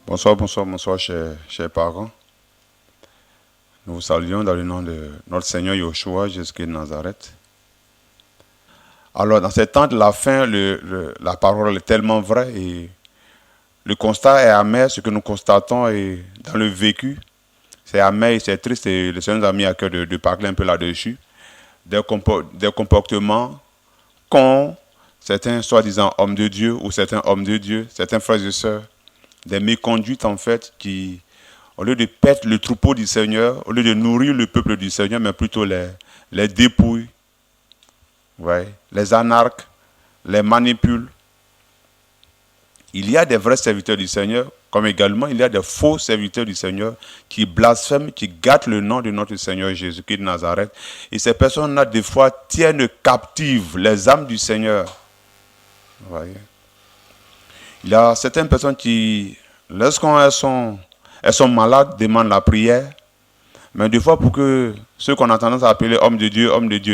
Bonsoir, bonsoir, bonsoir, chers parents. Nous vous saluons dans le nom de notre Seigneur Yeshua, Jésus-Christ de Nazareth. Alors, dans ces temps de la fin, la parole est tellement vraie et le constat est amer, ce que nous constatons et dans le vécu, c'est amer et c'est triste et le Seigneur nous a mis à cœur de parler un peu là-dessus. Des comportements qu'ont certains soi-disant hommes de Dieu ou certains hommes de Dieu, certains frères et sœurs, des méconduites en fait qui, au lieu de perdre le troupeau du Seigneur, au lieu de nourrir le peuple du Seigneur, mais plutôt les dépouillent, ouais, les anarques, les manipulent. Il y a des vrais serviteurs du Seigneur, comme également il y a des faux serviteurs du Seigneur qui blasphèment, qui gâtent le nom de notre Seigneur Jésus-Christ de Nazareth. Et ces personnes-là, des fois, tiennent captives les âmes du Seigneur. Vous voyez? Il y a certaines personnes qui, lorsqu'elles sont malades, demandent la prière. Mais des fois, pour que ceux qu'on a tendance à appeler hommes de Dieu,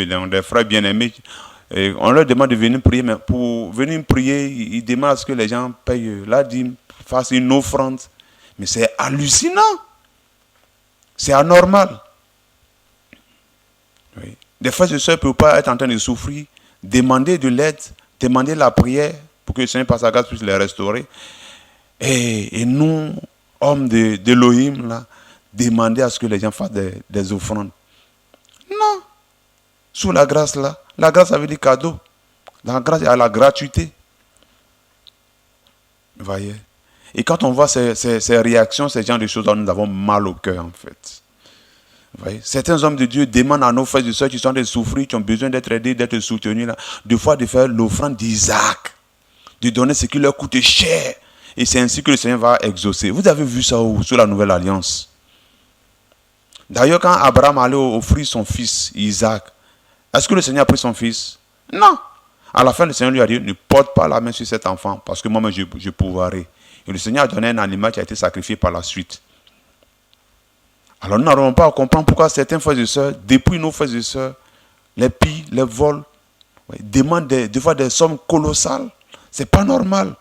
donc des frères bien-aimés, on leur demande de venir prier, mais pour venir prier, ils demandent à ce que les gens payent la dîme, fassent une offrande. Mais c'est hallucinant. C'est anormal. Oui. Des frères et sœurs ne peuvent pas être en train de souffrir, demander de l'aide, demander la prière pour que le Seigneur par sa grâce puisse les restaurer. Et nous, hommes d'Elohim, là, demander à ce que les gens fassent des offrandes. Non. Sous la grâce, là, la grâce, ça veut dire cadeau. Dans la grâce, il y a la gratuité. Vous voyez? Et quand on voit ces réactions, ces genres de choses, nous avons mal au cœur, en fait. Vous voyez? Certains hommes de Dieu demandent à nos frères et sœurs qui sont en train de souffrir, qui ont besoin d'être aidés, d'être soutenus, là, de fois de faire l'offrande d'Isaac, de donner ce qui leur coûte cher. Et c'est ainsi que le Seigneur va exaucer. Vous avez vu ça sous la Nouvelle Alliance. D'ailleurs, quand Abraham allait offrir son fils, Isaac, est-ce que le Seigneur a pris son fils? Non. À la fin, le Seigneur lui a dit, ne porte pas la main sur cet enfant, parce que moi-même, je pourvoirai. Et le Seigneur a donné un animal qui a été sacrifié par la suite. Alors nous n'arrivons pas à comprendre pourquoi certains frères et sœurs, depuis nos frères et sœurs, les pillent, les volent, demandent des fois des sommes colossales. Ce n'est pas normal.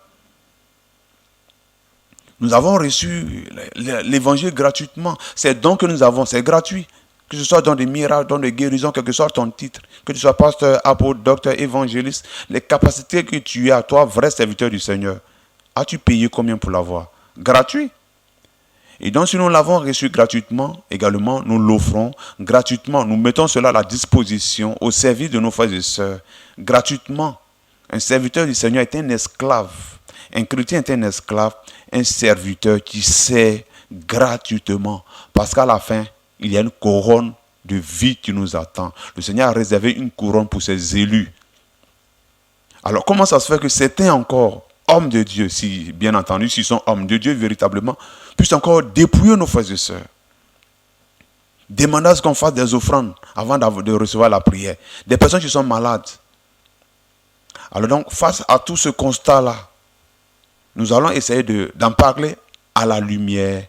Nous avons reçu l'évangile gratuitement. C'est donc que nous avons, c'est gratuit. Que ce soit dans des miracles, dans des guérisons, quel que soit ton titre, que tu sois pasteur, apôtre, docteur, évangéliste, les capacités que tu as, toi, vrai serviteur du Seigneur, as-tu payé combien pour l'avoir? Gratuit. Et donc, si nous l'avons reçu gratuitement, également, nous l'offrons gratuitement. Nous mettons cela à la disposition, au service de nos frères et sœurs, gratuitement. Un serviteur du Seigneur est un esclave. Un chrétien est un esclave, un serviteur qui sert gratuitement. Parce qu'à la fin, il y a une couronne de vie qui nous attend. Le Seigneur a réservé une couronne pour ses élus. Alors, comment ça se fait que certains encore, hommes de Dieu, si bien entendu, s'ils sont hommes de Dieu véritablement, puissent encore dépouiller nos frères et sœurs, demander à ce qu'on fasse des offrandes avant de recevoir la prière. Des personnes qui sont malades. Alors donc, face à tout ce constat-là, nous allons essayer d'en parler à la lumière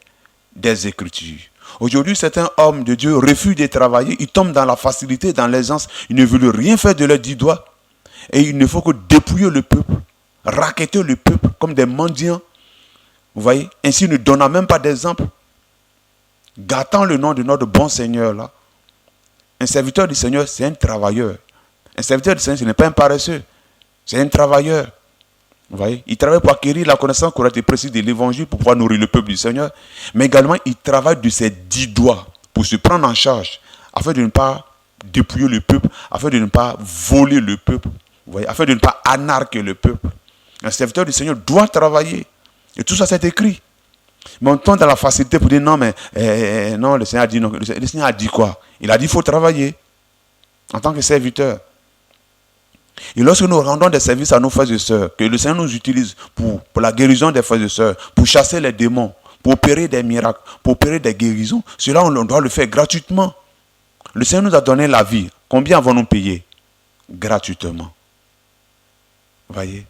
des Écritures. Aujourd'hui, certains hommes de Dieu refusent de travailler, ils tombent dans la facilité, dans l'aisance, ils ne veulent rien faire de leurs 10 doigts. Et il ne faut que dépouiller le peuple, racketter le peuple comme des mendiants. Vous voyez, ainsi ne donnant même pas d'exemple, gâtant le nom de notre bon Seigneur là. Un serviteur du Seigneur, c'est un travailleur. Un serviteur du Seigneur, ce n'est pas un paresseux, c'est un travailleur. Vous voyez, il travaille pour acquérir la connaissance correcte et précise de l'évangile pour pouvoir nourrir le peuple du Seigneur. Mais également, il travaille de ses 10 doigts pour se prendre en charge, afin de ne pas dépouiller le peuple, afin de ne pas voler le peuple, vous voyez, afin de ne pas anarquer le peuple. Un serviteur du Seigneur doit travailler. Et tout ça, c'est écrit. Mais on tombe dans la facilité pour dire non, mais non, le Seigneur a dit non. Le Seigneur a dit quoi? Il a dit qu'il faut travailler en tant que serviteur. Et lorsque nous rendons des services à nos frères et sœurs, que le Seigneur nous utilise pour la guérison des frères et sœurs, pour chasser les démons, pour opérer des miracles, pour opérer des guérisons, cela on doit le faire gratuitement. Le Seigneur nous a donné la vie. Combien avons-nous payé? Gratuitement. Vous voyez?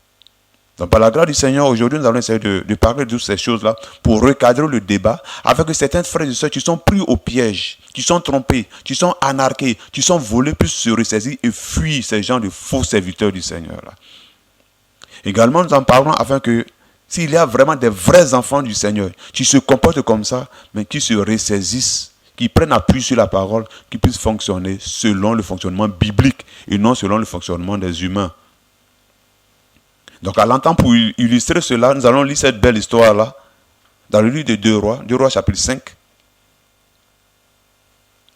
Donc par la grâce du Seigneur, aujourd'hui nous allons essayer de parler de toutes ces choses-là pour recadrer le débat avec certains frères et sœurs qui sont pris au piège, qui sont trompés, qui sont anarqués, qui sont volés, puissent se ressaisir et fuir ces gens de faux serviteurs du Seigneur-là. Également nous en parlons afin que s'il y a vraiment des vrais enfants du Seigneur, qui se comportent comme ça, mais qui se ressaisissent, qui prennent appui sur la parole, qui puissent fonctionner selon le fonctionnement biblique et non selon le fonctionnement des humains. Donc à l'entendre, pour illustrer cela, nous allons lire cette belle histoire-là dans le livre de 2 Rois chapitre 5.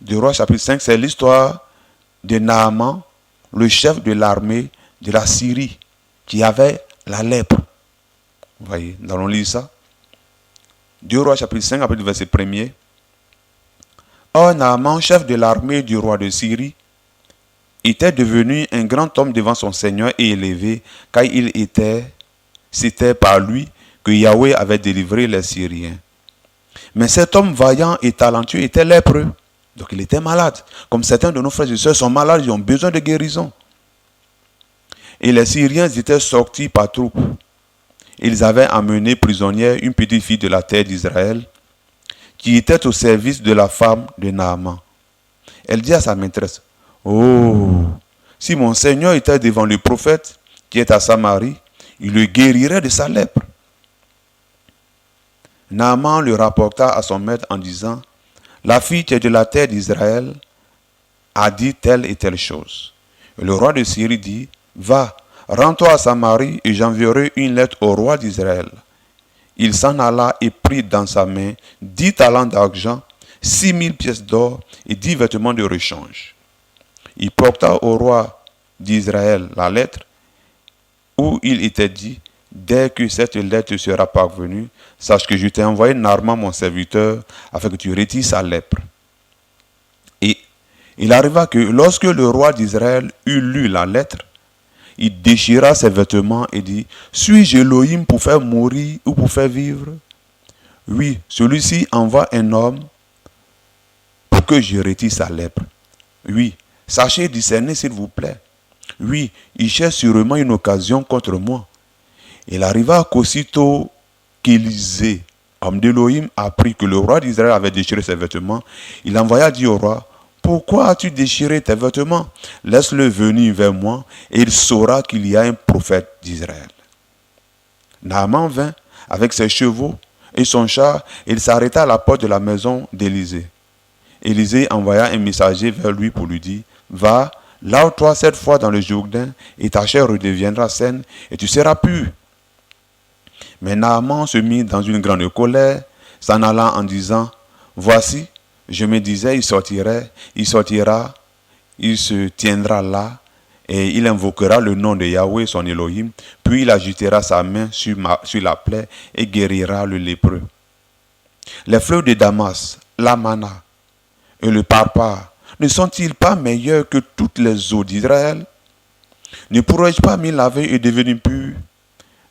2 Rois chapitre 5, c'est l'histoire de Naaman, le chef de l'armée de la Syrie, qui avait la lèpre. Vous voyez, nous allons lire ça. 2 Rois chapitre 5, après le verset 1er. Or, Naaman, chef de l'armée du roi de Syrie, était devenu un grand homme devant son Seigneur et élevé, car c'était par lui que Yahweh avait délivré les Syriens. Mais cet homme vaillant et talentueux était lépreux. Donc il était malade. Comme certains de nos frères et sœurs sont malades, ils ont besoin de guérison. Et les Syriens étaient sortis par troupes. Ils avaient amené prisonnière une petite fille de la terre d'Israël, qui était au service de la femme de Naaman. Elle dit à sa maîtresse, « Oh, si mon Seigneur était devant le prophète qui est à Samarie, il le guérirait de sa lèpre. » Naaman le rapporta à son maître en disant, « La fille qui est de la terre d'Israël a dit telle et telle chose. » Et le roi de Syrie dit, « Va, rends-toi à Samarie et j'enverrai une lettre au roi d'Israël. » Il s'en alla et prit dans sa main 10 talents d'argent, 6000 pièces d'or et 10 vêtements de rechange. Il porta au roi d'Israël la lettre où il était dit, « Dès que cette lettre sera parvenue, sache que je t'ai envoyé Naaman mon serviteur afin que tu retires sa lèpre. » Et il arriva que lorsque le roi d'Israël eut lu la lettre, il déchira ses vêtements et dit, « Suis-je Elohim pour faire mourir ou pour faire vivre? Oui, celui-ci envoie un homme pour que je retire sa lèpre. Oui, sachez discerner s'il vous plaît. Oui, il cherche sûrement une occasion contre moi. » Il arriva qu'aussitôt qu'Élisée, homme d'Elohim, apprit que le roi d'Israël avait déchiré ses vêtements, il envoya dire au roi, « Pourquoi as-tu déchiré tes vêtements? Laisse-le venir vers moi et il saura qu'il y a un prophète d'Israël. » Naaman vint avec ses chevaux et son char et il s'arrêta à la porte de la maison d'Élisée. Élisée envoya un messager vers lui pour lui dire, « Va, lave-toi 7 fois dans le Jourdain et ta chair redeviendra saine et tu seras pur. » Mais Naaman se mit dans une grande colère, s'en allant en disant, « Voici, je me disais, il sortira, il se tiendra là, et il invoquera le nom de Yahweh, son Elohim, puis il agitera sa main sur la plaie et guérira le lépreux. Les fleurs de Damas, l'amana et le parpar, ne sont-ils pas meilleurs que toutes les eaux d'Israël? Ne pourrais-je pas m'y laver et devenir pur? »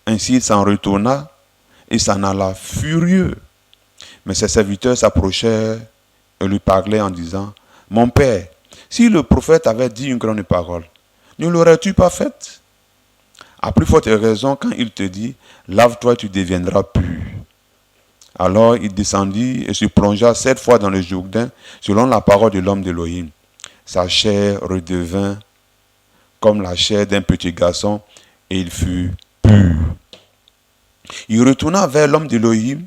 Ainsi il s'en retourna et s'en alla furieux. Mais ses serviteurs s'approchèrent et lui parlaient en disant, « Mon père, si le prophète avait dit une grande parole, ne l'aurais-tu pas faite? À plus forte raison quand il te dit, lave-toi et tu deviendras pur. » Alors il descendit et se plongea 7 fois dans le Jourdain, selon la parole de l'homme d'Élohim. Sa chair redevint comme la chair d'un petit garçon et il fut pur. Il retourna vers l'homme d'Élohim,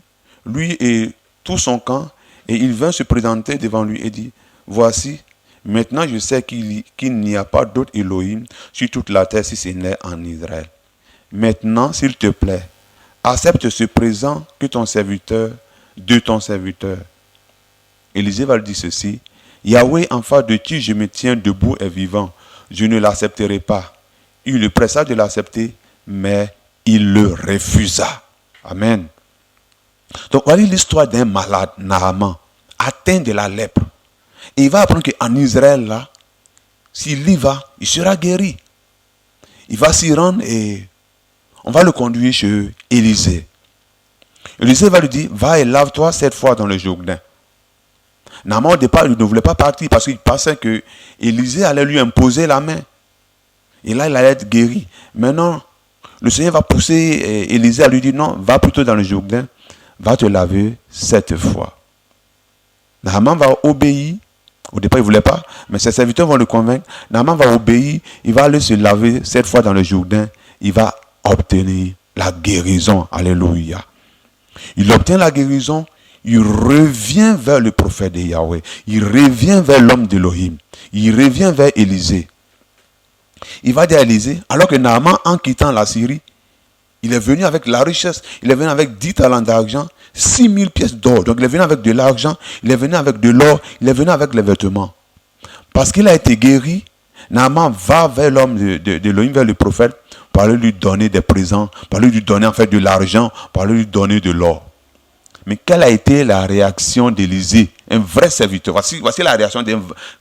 lui et tout son camp, et il vint se présenter devant lui et dit, « Voici, maintenant je sais qu'il n'y a pas d'autre Elohim sur toute la terre si ce n'est en Israël. Maintenant, s'il te plaît, accepte ce présent de ton serviteur. » Élisée va lui dire ceci, « Yahweh, en face de qui je me tiens debout et vivant, je ne l'accepterai pas. » Il le pressa de l'accepter, mais il le refusa. Amen. Donc, voilà l'histoire d'un malade, Naaman, atteint de la lèpre. Et il va apprendre qu'en Israël, là, s'il y va, il sera guéri. Il va s'y rendre et on va le conduire chez Élisée. Élisée va lui dire, va et lave-toi 7 fois dans le Jourdain. Naaman, au départ, il ne voulait pas partir parce qu'il pensait que Élisée allait lui imposer la main. Et là, il allait être guéri. Maintenant, le Seigneur va pousser Élisée à lui dire, non, va plutôt dans le Jourdain, va te laver 7 fois. Naaman va obéir. Au départ, il ne voulait pas, mais ses serviteurs vont le convaincre. Naaman va obéir, il va aller se laver 7 fois dans le Jourdain, il va obtenir la guérison. Alléluia. Il obtient la guérison. Il revient vers le prophète de Yahweh. Il revient vers l'homme d'Élohim. Il revient vers Élisée. Il va dire à Élisée, alors que Naaman, en quittant la Syrie, il est venu avec la richesse. Il est venu avec 10 talents d'argent, 6000 pièces d'or. Donc il est venu avec de l'argent, il est venu avec de l'or, il est venu avec les vêtements. Parce qu'il a été guéri, Naaman va vers l'homme d'Élohim, vers le prophète, pour lui donner des présents, pour lui donner en fait de l'argent, pour lui donner de l'or. Mais quelle a été la réaction d'Élisée, un vrai serviteur? Voici la réaction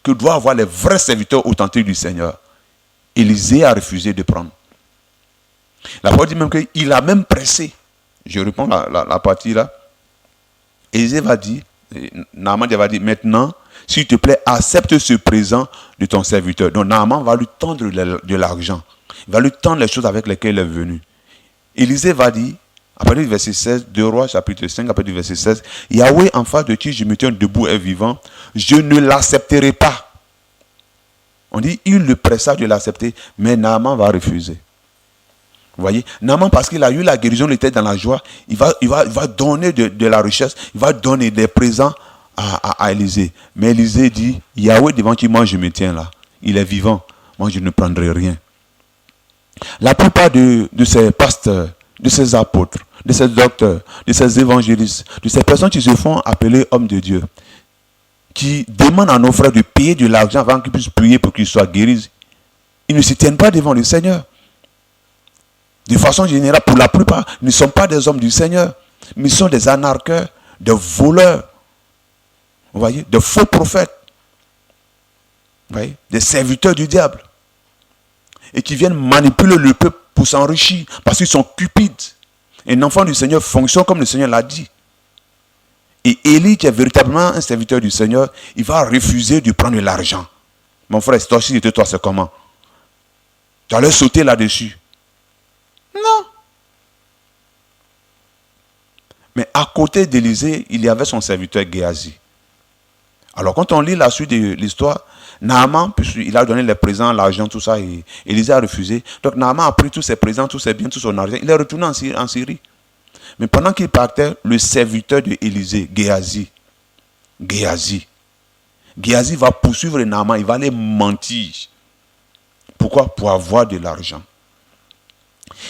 que doivent avoir les vrais serviteurs authentiques du Seigneur. Élisée a refusé de prendre. La parole dit même qu'il a même pressé. Je reprends la partie là. Élisée va dire, Naaman va dire, maintenant, s'il te plaît, accepte ce présent de ton serviteur. Donc Naaman va lui tendre de l'argent. Il va lui tendre les choses avec lesquelles il est venu. Élisée va dire, à partir du verset 16, 2 Rois, chapitre 5, à partir du verset 16, Yahweh, en face de qui je me tiens debout et vivant, je ne l'accepterai pas. On dit, il le pressa de l'accepter, mais Naaman va refuser. Vous voyez, Naaman, parce qu'il a eu la guérison, il était dans la joie, il va donner de la richesse, il va donner des présents à Élisée. Mais Élisée dit, Yahweh devant qui moi je me tiens là, il est vivant, moi je ne prendrai rien. La plupart de ces pasteurs, de ces apôtres, de ces docteurs, de ces évangélistes, de ces personnes qui se font appeler hommes de Dieu, qui demandent à nos frères de payer de l'argent avant qu'ils puissent prier pour qu'ils soient guéris, ils ne se tiennent pas devant le Seigneur. De façon générale, pour la plupart, ils ne sont pas des hommes du Seigneur, mais ils sont des anarcheurs, des voleurs, vous voyez, des faux prophètes, vous voyez, des serviteurs du diable, et qui viennent manipuler le peuple pour s'enrichir, parce qu'ils sont cupides. Un enfant du Seigneur fonctionne comme le Seigneur l'a dit. Et Élie, qui est véritablement un serviteur du Seigneur, il va refuser de prendre de l'argent. Mon frère, toi aussi, toi, c'est comment? Tu allais sauter là-dessus? Non. Mais à côté d'Élisée, il y avait son serviteur Géasi. Alors quand on lit la suite de l'histoire, Naaman, il a donné les présents, l'argent, tout ça, et Élisée a refusé. Donc Naaman a pris tous ses présents, tous ses biens, tout son argent. Il est retourné en Syrie. Mais pendant qu'il partait, le serviteur de Élisée, Géasi va poursuivre Naaman, il va aller mentir. Pourquoi? Pour avoir de l'argent.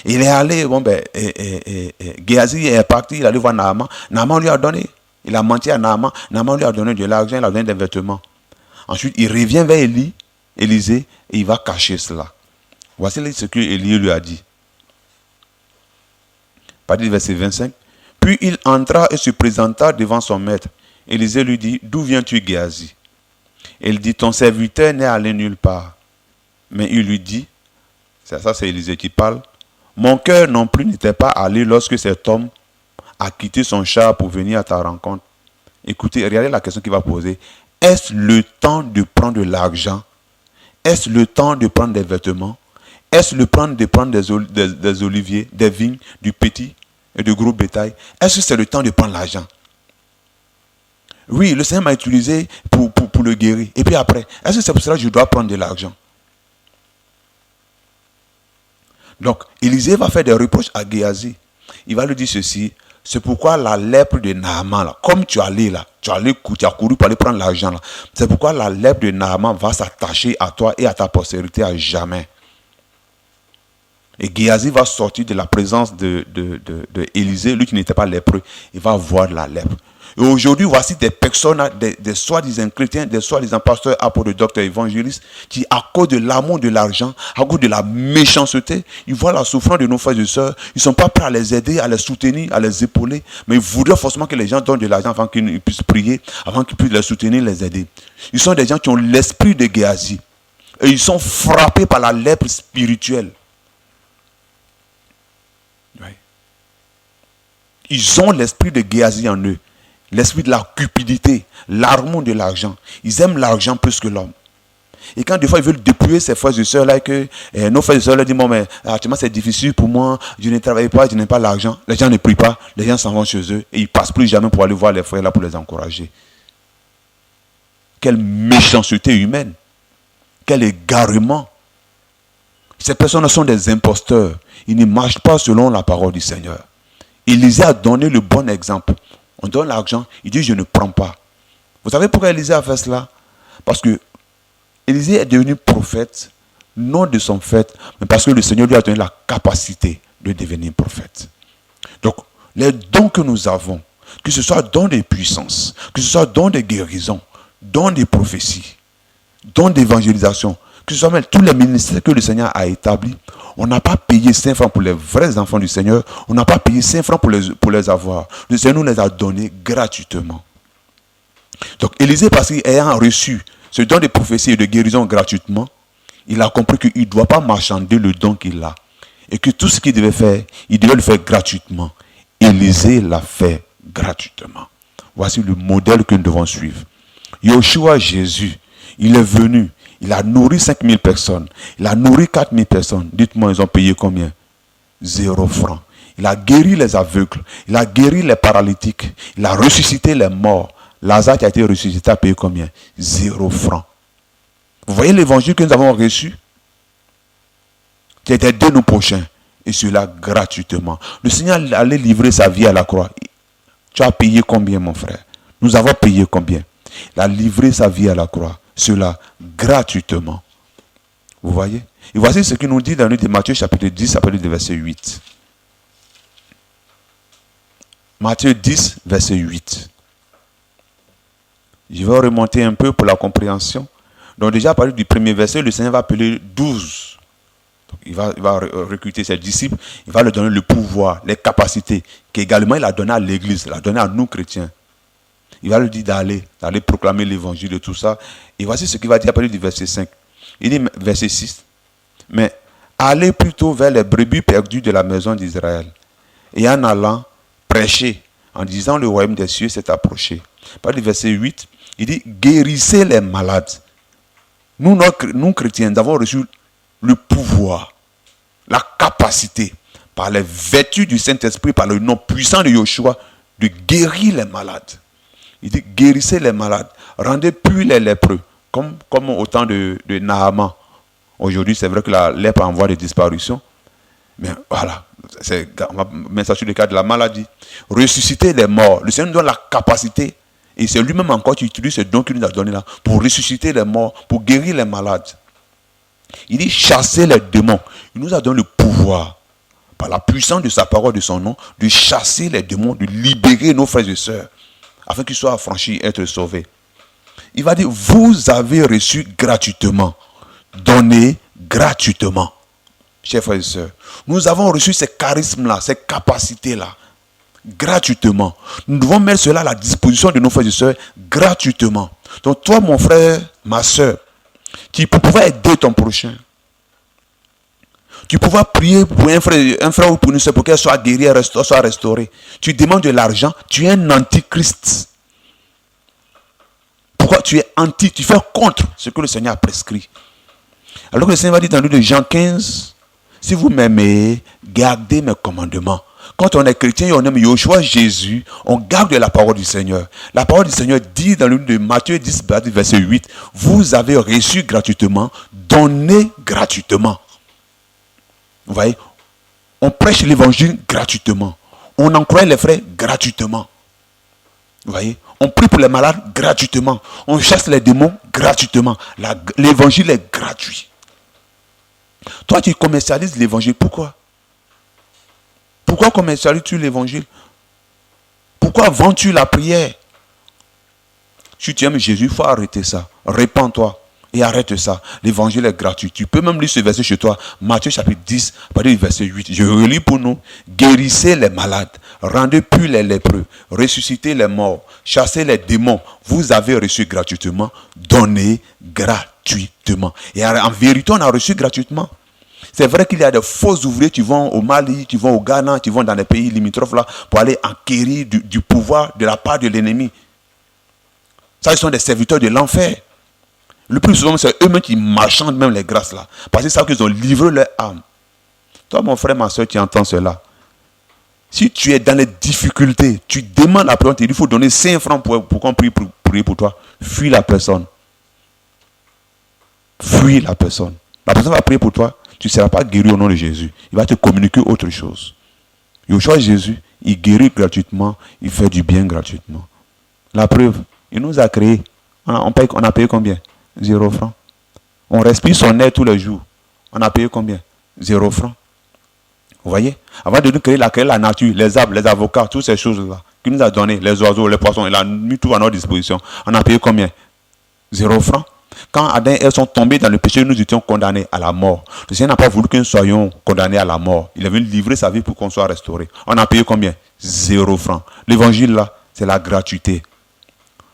Il est allé, Géasi est parti, il est allé voir Naaman. Naaman lui a donné. Il a menti à Naaman. Naaman lui a donné de l'argent, il a donné des vêtements. Ensuite, il revient vers Élisée et il va cacher cela. Voici ce que Élie lui a dit. À partir du verset 25. Puis il entra et se présenta devant son maître. Élisée lui dit, d'où viens-tu, Géasi? Il dit, ton serviteur n'est allé nulle part. Mais il lui dit, ça c'est Élisée qui parle, mon cœur non plus n'était pas allé lorsque cet homme a quitté son char pour venir à ta rencontre. Écoutez, regardez la question qu'il va poser. Est-ce le temps de prendre de l'argent? Est-ce le temps de prendre des vêtements? Est-ce le temps de prendre des oliviers, des vignes, du petit et du gros bétail? Est-ce que c'est le temps de prendre l'argent? Oui, le Seigneur m'a utilisé pour le guérir. Et puis après, est-ce que c'est pour cela que je dois prendre de l'argent? Donc, Élisée va faire des reproches à Géasi. Il va lui dire ceci. C'est pourquoi la lèpre de Naaman, là, comme tu allais là, tu as couru pour aller prendre l'argent là. C'est pourquoi la lèpre de Naaman va s'attacher à toi et à ta postérité à jamais. Et Géasi va sortir de la présence de Élisée, lui qui n'était pas lépreux. Il va voir la lèpre. Et aujourd'hui, voici des personnes, des soi-disant chrétiens, des soi-disant pasteurs, apôtres, docteurs, évangélistes, qui à cause de l'amour de l'argent, à cause de la méchanceté, ils voient la souffrance de nos frères et sœurs, ils ne sont pas prêts à les aider, à les soutenir, à les épauler, mais ils voudraient forcément que les gens donnent de l'argent avant qu'ils puissent prier, avant qu'ils puissent les soutenir, les aider. Ils sont des gens qui ont l'esprit de Géasi. Et ils sont frappés par la lèpre spirituelle. Ils ont l'esprit de Géasi en eux. L'esprit de la cupidité, l'amour de l'argent. Ils aiment l'argent plus que l'homme. Et quand des fois ils veulent dépouiller ces frères et sœurs là, que nos frères et sœurs leur disent, bon, mais actuellement c'est difficile pour moi, je ne travaille pas, je n'ai pas l'argent. Les gens ne prient pas, les gens s'en vont chez eux et ils ne passent plus jamais pour aller voir les frères là pour les encourager. Quelle méchanceté humaine. Quel égarement. Ces personnes sont des imposteurs. Ils ne marchent pas selon la parole du Seigneur. Élisée a donné le bon exemple. On donne l'argent, il dit je ne prends pas. Vous savez pourquoi Élisée a fait cela? Parce que Élisée est devenu prophète, non de son fait, mais parce que le Seigneur lui a donné la capacité de devenir prophète. Donc, les dons que nous avons, que ce soit dons de puissance, que ce soit dons de guérison, dons de prophétie, dons d'évangélisation, que ce soit même tous les ministères que le Seigneur a établis, on n'a pas payé 5 francs pour les vrais enfants du Seigneur, on n'a pas payé 5 francs pour les avoir. Le Seigneur nous les a donnés gratuitement. Donc, Élisée, parce qu'ayant reçu ce don de prophétie et de guérison gratuitement, il a compris qu'il ne doit pas marchander le don qu'il a. Et que tout ce qu'il devait faire, il devait le faire gratuitement. Élisée l'a fait gratuitement. Voici le modèle que nous devons suivre. Yeshua, Jésus, il est venu, il a nourri 5000 personnes, il a nourri 4000 personnes. Dites-moi, ils ont payé combien? 0 francs. Il a guéri les aveugles, il a guéri les paralytiques, il a ressuscité les morts. Lazare qui a été ressuscité a payé combien? 0 francs. Vous voyez l'évangile que nous avons reçu? Qui était de nos prochains. Et cela gratuitement. Le Seigneur allait livrer sa vie à la croix. Tu as payé combien, mon frère? Nous avons payé combien? Il a livré sa vie à la croix. Cela gratuitement. Vous voyez? Et voici ce qu'il nous dit dans le livre de Matthieu chapitre 10, à partir du verset 8. Matthieu 10, verset 8. Je vais remonter un peu pour la compréhension. Donc déjà, à partir du premier verset, le Seigneur va appeler 12. Donc, il va recruter ses disciples, il va leur donner le pouvoir, les capacités, qu'également il a donné à l'Église, il a donné à nous chrétiens. Il va leur dire d'aller proclamer l'évangile et tout ça. Et voici ce qu'il va dire à partir du verset 5. Il dit, verset 6, mais allez plutôt vers les brebis perdues de la maison d'Israël. Et en allant, prêcher, en disant le royaume des cieux s'est approché. À partir du verset 8, il dit, guérissez les malades. Nous chrétiens, nous avons reçu le pouvoir, la capacité, par les vertus du Saint-Esprit, par le nom puissant de Yeshua, de guérir les malades. Il dit, guérissez les malades, rendez plus les lépreux, comme au temps de Naaman. Aujourd'hui, c'est vrai que la lèpre est en voie de disparition, mais voilà, on va mettre ça sur le cas de la maladie. Ressusciter les morts, le Seigneur nous donne la capacité, et c'est lui-même encore qui utilise ce don qu'il nous a donné là, pour ressusciter les morts, pour guérir les malades. Il dit chasser les démons. Il nous a donné le pouvoir, par la puissance de sa parole, de son nom, de chasser les démons, de libérer nos frères et sœurs, afin qu'ils soient affranchis et être sauvés. Il va dire, vous avez reçu gratuitement, donné gratuitement. Chers frères et sœurs, nous avons reçu ces charismes-là, ces capacités-là, gratuitement. Nous devons mettre cela à la disposition de nos frères et sœurs gratuitement. Donc toi, mon frère, ma sœur, tu pouvais aider ton prochain. Tu pouvais prier pour un frère ou pour une sœur pour qu'elle soit guérie, soit restaurée. Tu demandes de l'argent, tu es un antichrist. Pourquoi tu es anti? Tu fais contre ce que le Seigneur a prescrit. Alors que le Seigneur va dire dans le livre de Jean 15, si vous m'aimez, gardez mes commandements. Quand on est chrétien et on aime Yeshua, Jésus, on garde la parole du Seigneur. La parole du Seigneur dit dans le livre de Matthieu 10, verset 8, vous avez reçu gratuitement, donné gratuitement. Vous voyez, on prêche l'évangile gratuitement. On encourage les frères gratuitement. Vous voyez, on prie pour les malades gratuitement. On chasse les démons gratuitement. L'évangile est gratuit. Toi, tu commercialises l'évangile. Pourquoi? Pourquoi commercialises-tu l'évangile? Pourquoi vends-tu la prière? Si tu aimes Jésus, il faut arrêter ça. Répands-toi et arrête ça. L'évangile est gratuit. Tu peux même lire ce verset chez toi. Matthieu chapitre 10, à partir du verset 8. Je relis pour nous. Guérissez les malades, rendez plus les lépreux, ressuscitez les morts, chassez les démons. Vous avez reçu gratuitement, donnez gratuitement. Et en vérité, on a reçu gratuitement. C'est vrai qu'il y a des faux ouvriers qui vont au Mali, qui vont au Ghana, qui vont dans les pays limitrophes là, pour aller enquérir du pouvoir de la part de l'ennemi. Ça, ils sont des serviteurs de l'enfer. Le plus souvent, c'est eux-mêmes qui marchandent même les grâces là. Parce qu'ils savent qu'ils ont livré leur âme. Toi, mon frère, ma soeur, tu entends cela. Si tu es dans les difficultés, tu demandes la prière, il faut donner 5 francs pour qu'on prie pour toi. Fuis la personne. Fuis la personne. La personne va prier pour toi. tu ne seras pas guéri au nom de Jésus. Il va te communiquer autre chose. Yeshua Jésus, il guérit gratuitement, il fait du bien gratuitement. La preuve, il nous a créés. On a payé combien? 0 francs. On respire son air tous les jours. On a payé combien? 0 francs. Vous voyez? Avant de nous créer la nature, les arbres, les avocats, toutes ces choses-là, qu'il nous a donné, les oiseaux, les poissons, il a mis tout à notre disposition. On a payé combien? 0 francs. Quand Adam et Ève sont tombés dans le péché, nous étions condamnés à la mort. Le Seigneur n'a pas voulu que nous soyons condamnés à la mort. Il a voulu livrer sa vie pour qu'on soit restauré. On a payé combien? 0 francs. L'évangile là, c'est la gratuité.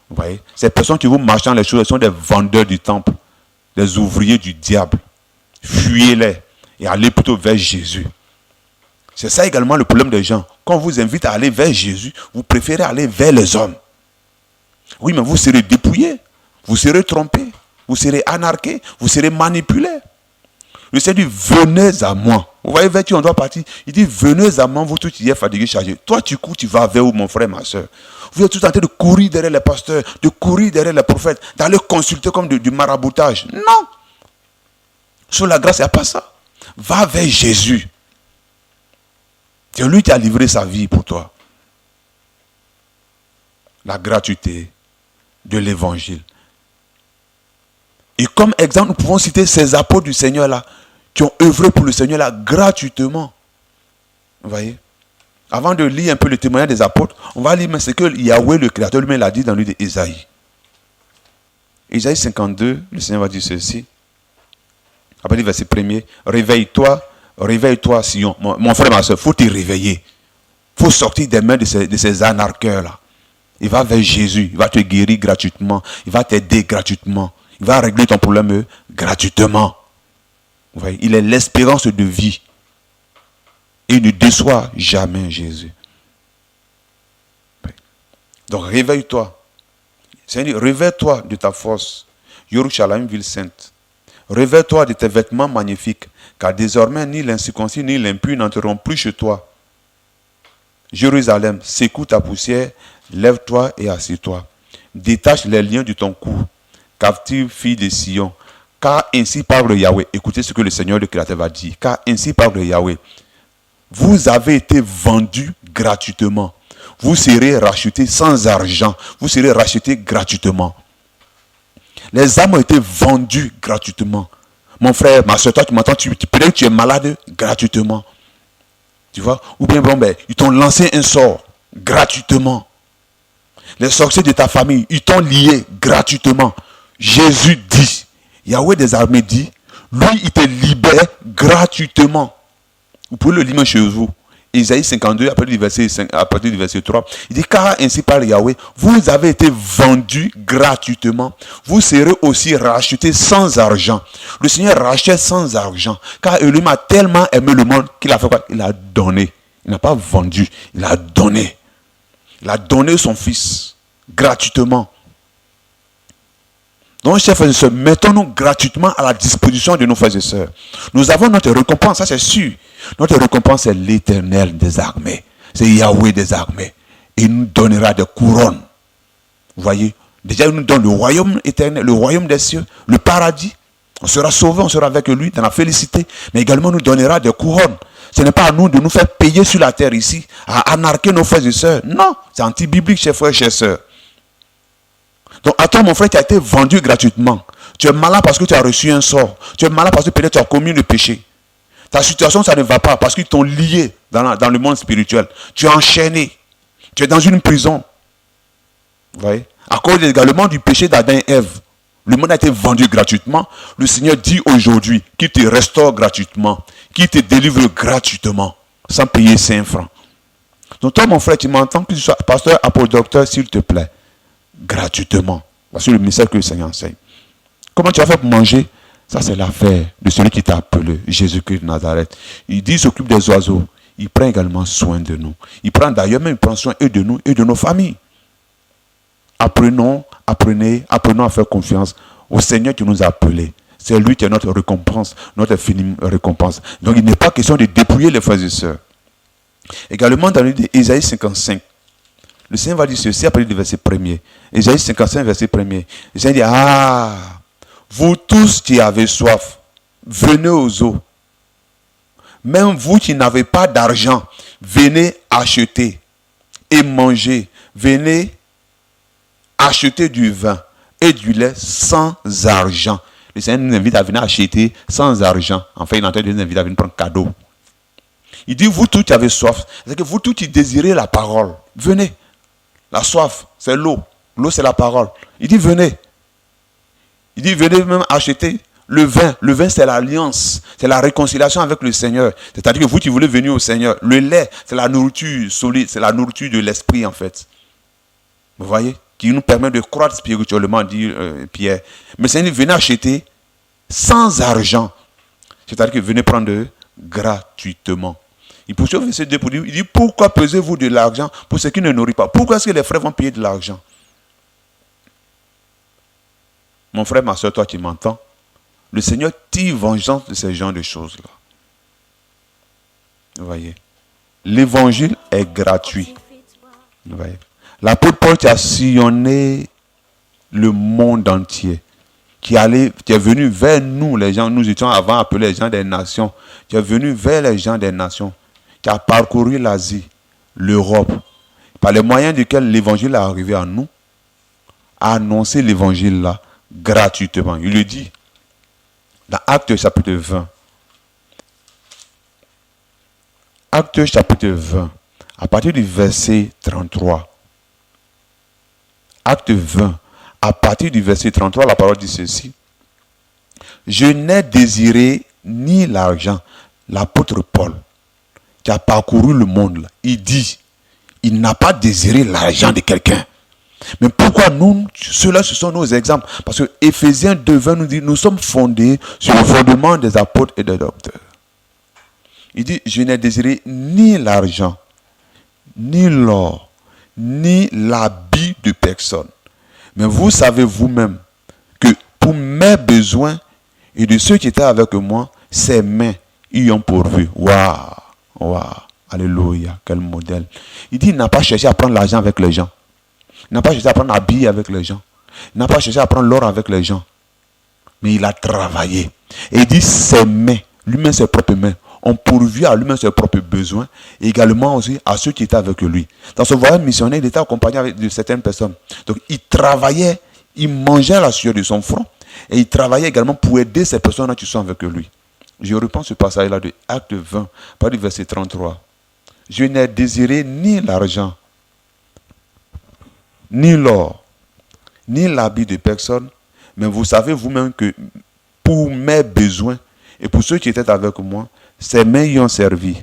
Vous voyez? Ces personnes qui vous marchent dans les choses, elles sont des vendeurs du temple, des ouvriers du diable. Fuyez-les et allez plutôt vers Jésus. C'est ça également le problème des gens. Quand on vous invite à aller vers Jésus, vous préférez aller vers les hommes. Oui, mais vous serez dépouillés, vous serez trompés, vous serez anarqués, vous serez manipulés. Le Seigneur dit, venez à moi. Vous voyez vers qui on doit partir? Il dit, venez à moi, vous tous qui êtes fatigués, chargés. Toi, tu cours, tu vas vers où, mon frère, ma soeur? Vous êtes tous en train de courir derrière les pasteurs, de courir derrière les prophètes, d'aller consulter comme du maraboutage. Non! Sur la grâce, il n'y a pas ça. Va vers Jésus. C'est lui qui a livré sa vie pour toi. La gratuité de l'évangile. Et comme exemple, nous pouvons citer ces apôtres du Seigneur là, qui ont œuvré pour le Seigneur là, gratuitement. Vous voyez? Avant de lire un peu le témoignage des apôtres, on va lire ce que Yahweh, le Créateur, lui-même l'a dit dans le livre d'Ésaïe. Ésaïe 52, le Seigneur va dire ceci. Après le verset 1er, réveille-toi, Sion. Mon frère, ma soeur, il faut te réveiller. Il faut sortir des mains de ces anarcheurs-là. Il va vers Jésus, il va te guérir gratuitement, il va t'aider gratuitement, il va régler ton problème gratuitement. Vous voyez, il est l'espérance de vie. Et il ne déçoit jamais Jésus. Donc réveille-toi. Seigneur, réveille-toi de ta force. Yerushalayim, ville sainte. Réveille-toi de tes vêtements magnifiques, car désormais ni l'incirconcis ni l'impur n'entreront plus chez toi. Jérusalem, secoue ta poussière, lève-toi et assieds-toi. Détache les liens de ton cou, captive fille de Sion. Car ainsi parle Yahweh. Écoutez ce que le Seigneur le Créateur va dire. Car ainsi parle Yahweh. Vous avez été vendus gratuitement. Vous serez rachetés sans argent. Vous serez rachetés gratuitement. Les âmes ont été vendues gratuitement. Mon frère, ma soeur, toi tu m'entends, peut-être que tu es malade gratuitement. Tu vois? Ou bien, ils t'ont lancé un sort gratuitement. Les sorciers de ta famille, ils t'ont lié gratuitement. Jésus dit, Yahweh des armées dit, lui, il te libère gratuitement. Vous pouvez le lire chez vous. Isaïe 52, à partir du verset 3. Il dit, car ainsi parle Yahweh, vous avez été vendus gratuitement. Vous serez aussi rachetés sans argent. Le Seigneur rachète sans argent. Car il a tellement aimé le monde qu'il a fait quoi? Il a donné. Il n'a pas vendu, il a donné. Il a donné son fils gratuitement. Donc, chers frères et sœurs, mettons-nous gratuitement à la disposition de nos frères et sœurs. Nous avons notre récompense, ça c'est sûr. Notre récompense, c'est l'Éternel des armées. C'est Yahweh des armées. Et il nous donnera des couronnes. Vous voyez? Déjà, il nous donne le royaume éternel, le royaume des cieux, le paradis. On sera sauvé, on sera avec lui dans la félicité. Mais également, il nous donnera des couronnes. Ce n'est pas à nous de nous faire payer sur la terre ici, à anarquer nos frères et sœurs. Non, c'est anti-biblique, chers frères et chers sœurs. Donc, à toi, mon frère, tu as été vendu gratuitement. Tu es malade parce que tu as reçu un sort. Tu es malade parce que peut-être tu as commis le péché. Ta situation, ça ne va pas parce qu'ils t'ont lié dans le monde spirituel. Tu es enchaîné. Tu es dans une prison. Vous voyez? À cause également du péché d'Adam et Ève. Le monde a été vendu gratuitement. Le Seigneur dit aujourd'hui qu'il te restaure gratuitement. Qu'il te délivre gratuitement. Sans payer 5 francs. Donc toi, mon frère, tu m'entends, que tu sois pasteur, apôtre, docteur, s'il te plaît. Gratuitement. Voici le message que le Seigneur enseigne. Comment tu as fait pour manger? Ça, c'est l'affaire de celui qui t'a appelé, Jésus-Christ de Nazareth. Il dit, il s'occupe des oiseaux. Il prend également soin de nous. Il prend d'ailleurs même, il prend soin et de nous et de nos familles. Apprenons à faire confiance au Seigneur qui nous a appelés. C'est lui qui est notre récompense, notre infinie récompense. Donc, il n'est pas question de dépouiller les frères et sœurs. Également, dans l'Ésaïe 55, le Seigneur va dire ceci après le verset 1er. Ésaïe 55, verset 1er. Le Seigneur dit, vous tous qui avez soif, venez aux eaux. même vous qui n'avez pas d'argent, venez acheter et manger. Venez acheter du vin et du lait sans argent. Le Seigneur nous invite à venir acheter sans argent. Enfin, il est en train de nous inviter à venir prendre cadeau. Il dit, vous tous qui avez soif, c'est que vous tous qui désirez la parole, venez. La soif, c'est l'eau. L'eau, c'est la parole. Il dit, venez. Il dit, venez même acheter le vin. Le vin, c'est l'alliance. C'est la réconciliation avec le Seigneur. C'est-à-dire que vous qui voulez venir au Seigneur, le lait, c'est la nourriture solide. C'est la nourriture de l'esprit, en fait. Vous voyez? Qui nous permet de croître spirituellement, dit Pierre. Mais le Seigneur dit, venez acheter sans argent. C'est-à-dire que venez prendre gratuitement. Il poursuit au verset 2 pour dire, il dit, pourquoi pesez-vous de l'argent pour ceux qui ne nourrissent pas? Pourquoi est-ce que les frères vont payer de l'argent? Mon frère, ma soeur, toi qui m'entends, le Seigneur tire vengeance de ces genres de choses-là. Vous voyez? L'évangile est gratuit. Vous voyez? L'apôtre Paul qui a sillonné le monde entier, qui est venu vers nous, les gens, nous étions avant appelés les gens des nations, qui est venu vers les gens des nations, qui a parcouru l'Asie, l'Europe, par les moyens desquels l'évangile est arrivé à nous, a annoncé l'évangile là gratuitement. Il le dit dans Actes chapitre 20. Actes chapitre 20, à partir du verset 33. Acte 20, à partir du verset 33, la parole dit ceci. Je n'ai désiré ni l'argent. L'apôtre Paul, qui a parcouru le monde, là, il dit, il n'a pas désiré l'argent de quelqu'un. Mais pourquoi nous, ceux-là, ce sont nos exemples? Parce que Éphésiens 2:20 nous dit, nous sommes fondés sur le fondement des apôtres et des docteurs. Il dit, je n'ai désiré ni l'argent, ni l'or, ni l'habit de personne. Mais vous savez vous-même que pour mes besoins et de ceux qui étaient avec moi, ces mains y ont pourvu. Waouh! Waouh! Alléluia! Quel modèle! Il dit, il n'a pas cherché à prendre l'argent avec les gens. Il n'a pas cherché à prendre l'habit avec les gens. Il n'a pas cherché à prendre l'or avec les gens. Mais il a travaillé. Et il dit, ses mains, lui-même ses propres mains, ont pourvu à lui-même ses propres besoins, et également aussi à ceux qui étaient avec lui. Dans ce voyage missionnaire, il était accompagné de certaines personnes. Donc il travaillait, il mangeait à la sueur de son front, et il travaillait également pour aider ces personnes qui sont avec lui. Je reprends ce passage-là de Acte 20, par du verset 33. Je n'ai désiré ni l'argent, ni l'or, ni l'habit de personne, mais vous savez vous-même que pour mes besoins et pour ceux qui étaient avec moi, ces mains y ont servi.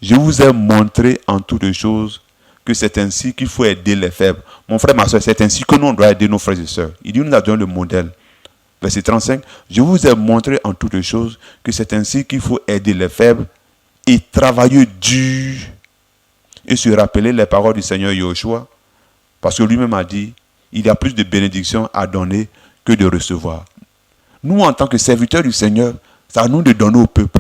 Je vous ai montré en toutes choses que c'est ainsi qu'il faut aider les faibles. Mon frère, ma soeur, c'est ainsi que nous on doit aider nos frères et sœurs. Il dit, nous avons le modèle. Verset 35, je vous ai montré en toutes choses que c'est ainsi qu'il faut aider les faibles et travailler dur et se rappeler les paroles du Seigneur Yoshua, parce que lui-même a dit, il y a plus de bénédictions à donner que de recevoir. Nous, en tant que serviteurs du Seigneur, c'est à nous de donner au peuple.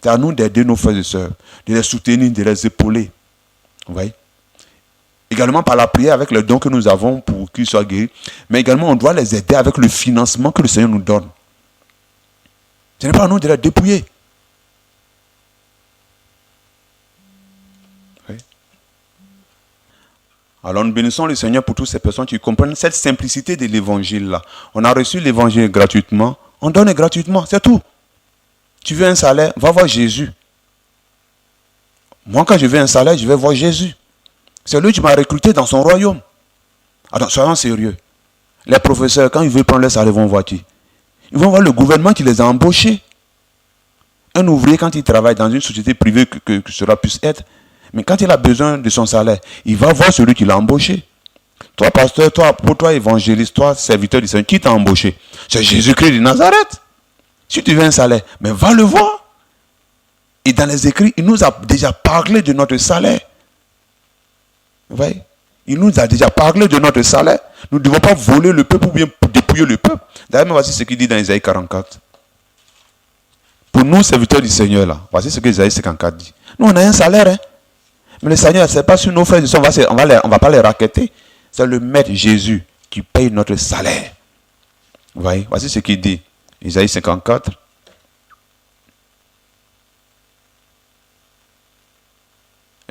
C'est à nous d'aider nos frères et sœurs, de les soutenir, de les épauler. Vous voyez? Également par la prière avec les dons que nous avons pour qu'ils soient guéris. Mais également, on doit les aider avec le financement que le Seigneur nous donne. Ce n'est pas à nous de les dépouiller. Oui. Alors nous bénissons le Seigneur pour toutes ces personnes qui comprennent cette simplicité de l'évangile-là. On a reçu l'évangile gratuitement, on donne gratuitement, c'est tout. Tu veux un salaire, va voir Jésus. Moi, quand je veux un salaire, je vais voir Jésus. C'est lui qui m'a recruté dans son royaume. Alors, soyons sérieux. Les professeurs, quand ils veulent prendre leur salaire, ils vont voir qui? Ils vont voir le gouvernement qui les a embauchés. Un ouvrier, quand il travaille dans une société privée, que cela puisse être, mais quand il a besoin de son salaire, il va voir celui qui l'a embauché. Toi, pasteur, pour toi, évangéliste, toi, serviteur du Seigneur, qui t'a embauché? C'est Jésus-Christ de Nazareth. Si tu veux un salaire, mais va le voir. Et dans les écrits, il nous a déjà parlé de notre salaire. Vous voyez? Il nous a déjà parlé de notre salaire. Nous ne devons pas voler le peuple ou bien dépouiller le peuple. D'ailleurs, voici ce qu'il dit dans Isaïe 44. Pour nous, serviteurs du Seigneur, là, voici ce que Isaïe 54 dit. Nous, on a un salaire, hein? Mais le Seigneur, ce n'est pas sur nos frères, on ne va pas les racketter. C'est le Maître Jésus qui paye notre salaire. Vous voyez? Voici ce qu'il dit. Isaïe 54.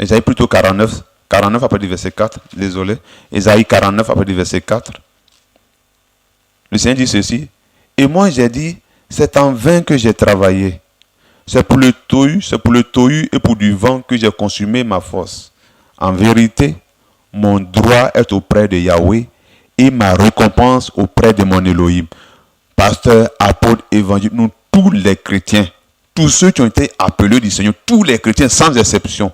Ésaïe plutôt 49, 49 après du verset 4, désolé. Ésaïe 49 après du verset 4. Le Seigneur dit ceci. Et moi j'ai dit, c'est en vain que j'ai travaillé. C'est pour le tohu et pour du vent que j'ai consumé ma force. En vérité, mon droit est auprès de Yahweh et ma récompense auprès de mon Elohim. Pasteur, apôtre, évangile, nous tous les chrétiens, tous ceux qui ont été appelés du Seigneur, tous les chrétiens sans exception,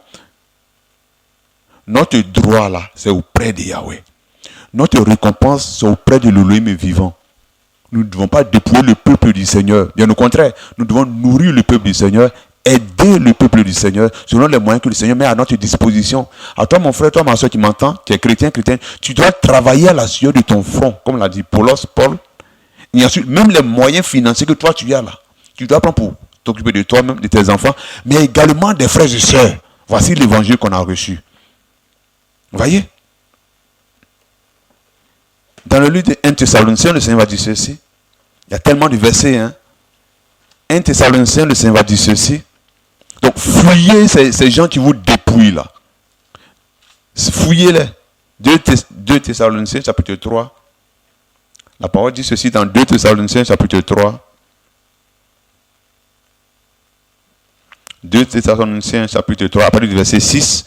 notre droit là, c'est auprès de Yahweh. Notre récompense, c'est auprès de l'Elohim vivant. Nous ne devons pas dépouiller le peuple du Seigneur. Bien au contraire, nous devons nourrir le peuple du Seigneur, aider le peuple du Seigneur, selon les moyens que le Seigneur met à notre disposition. À toi, mon frère, toi, ma soeur qui m'entend, tu es chrétien, tu dois travailler à la sueur de ton front, comme l'a dit Paul. Et ensuite, même les moyens financiers que toi, tu as là, tu dois prendre pour t'occuper de toi-même, de tes enfants, mais également des frères et sœurs. Voici l'évangile qu'on a reçu. Vous voyez? Dans le livre de 1 Thessaloniciens, le Seigneur va dire ceci. Il y a tellement de versets. 1 Thessaloniciens, le Seigneur va dire ceci. Donc, fouillez ces gens qui vous dépouillent là. Fouillez-les. 2 Thessaloniciens, chapitre 3. La parole dit ceci dans 2 Thessaloniciens, chapitre 3. 2 Thessaloniciens, chapitre 3, après le verset 6.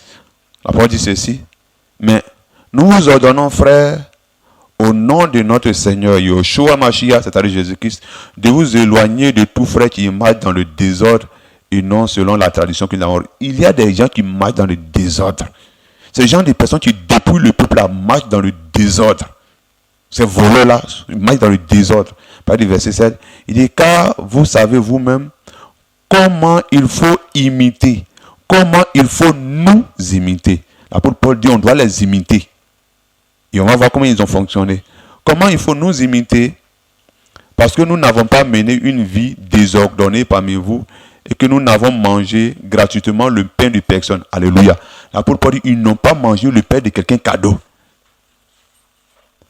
La parole dit ceci. Mais nous vous ordonnons, frères, au nom de notre Seigneur Yoshua Mashiach, c'est-à-dire Jésus-Christ, de vous éloigner de tout frère qui marche dans le désordre et non selon la tradition qu'il a. Il y a des gens qui marchent dans le désordre. Ces gens, des personnes qui dépouillent le peuple, marchent dans le désordre. Ces voleurs-là, ils marchent dans le désordre. Par le verset 7, il dit, car vous savez vous-même comment il faut imiter, comment il faut nous imiter. L'apôtre Paul dit, on doit les imiter. Et on va voir comment ils ont fonctionné. Comment il faut nous imiter? Parce que nous n'avons pas mené une vie désordonnée parmi vous et que nous n'avons mangé gratuitement le pain de personne. Alléluia. L'apôtre Paul dit, ils n'ont pas mangé le pain de quelqu'un cadeau.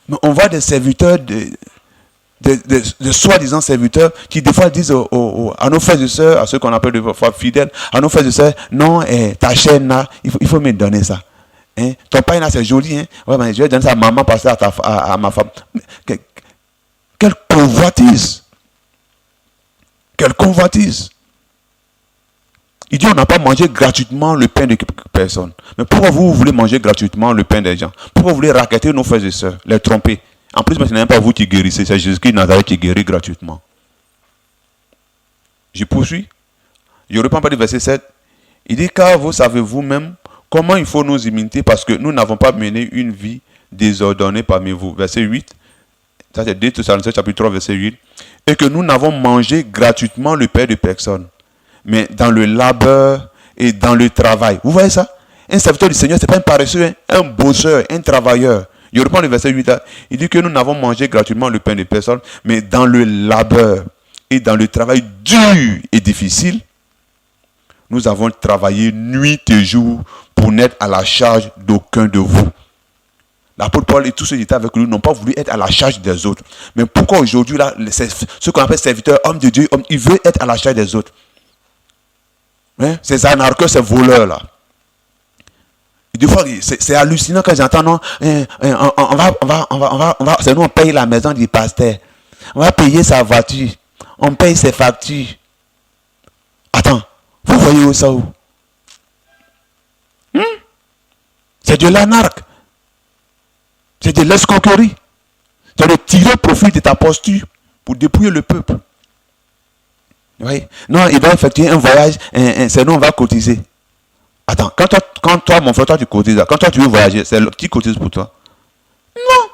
Mais on voit des serviteurs, de soi-disant serviteurs, qui des fois disent à nos frères et sœurs, à ceux qu'on appelle des fois fidèles, à nos frères et sœurs, non, ta chaîne là, il faut me donner ça. Ton pain là c'est joli, ouais, mais je vais donner ça à maman, passer à ma femme. Quelle convoitise! Quelle convoitise! Il dit on n'a pas mangé gratuitement le pain de personne. Mais pourquoi vous voulez manger gratuitement le pain des gens? Pourquoi vous voulez racketter nos frères et sœurs, les tromper? En plus, ce n'est même pas vous qui guérissez, c'est Jésus-Christ de Nazareth qui guérit gratuitement. Je poursuis. Je reprends pas le verset 7. Il dit car vous savez vous-même comment il faut nous imiter parce que nous n'avons pas mené une vie désordonnée parmi vous. Verset 8. Ça c'est 2 Thessaloniciens chapitre 3 verset 8. Et que nous n'avons mangé gratuitement le pain de personne, mais dans le labeur et dans le travail. Vous voyez ça? Un serviteur du Seigneur, ce n'est pas un paresseux, un bosseur, un travailleur. Je reprends le verset 8. Il dit que nous n'avons mangé gratuitement le pain de personne, mais dans le labeur et dans le travail dur et difficile, nous avons travaillé nuit et jour pour n'être à la charge d'aucun de vous. L'apôtre Paul et tous ceux qui étaient avec lui n'ont pas voulu être à la charge des autres. Mais pourquoi aujourd'hui, là, ceux qu'on appelle serviteurs, hommes de Dieu, ils veulent être à la charge des autres? Ces anarcheurs, ces voleurs-là. Des fois, c'est hallucinant quand j'entends, non, c'est nous, on paye la maison du pasteur. On va payer sa voiture. On paye ses factures. Attends, vous voyez où ça où? C'est de l'anarque. C'est de l'escroquerie. C'est de tirer profit de ta posture pour dépouiller le peuple. Oui. Non, il va effectuer un voyage, c'est nous, on va cotiser. Attends, quand toi, mon frère, toi, tu cotises, quand toi, tu veux voyager, c'est qui cotise pour toi? Non.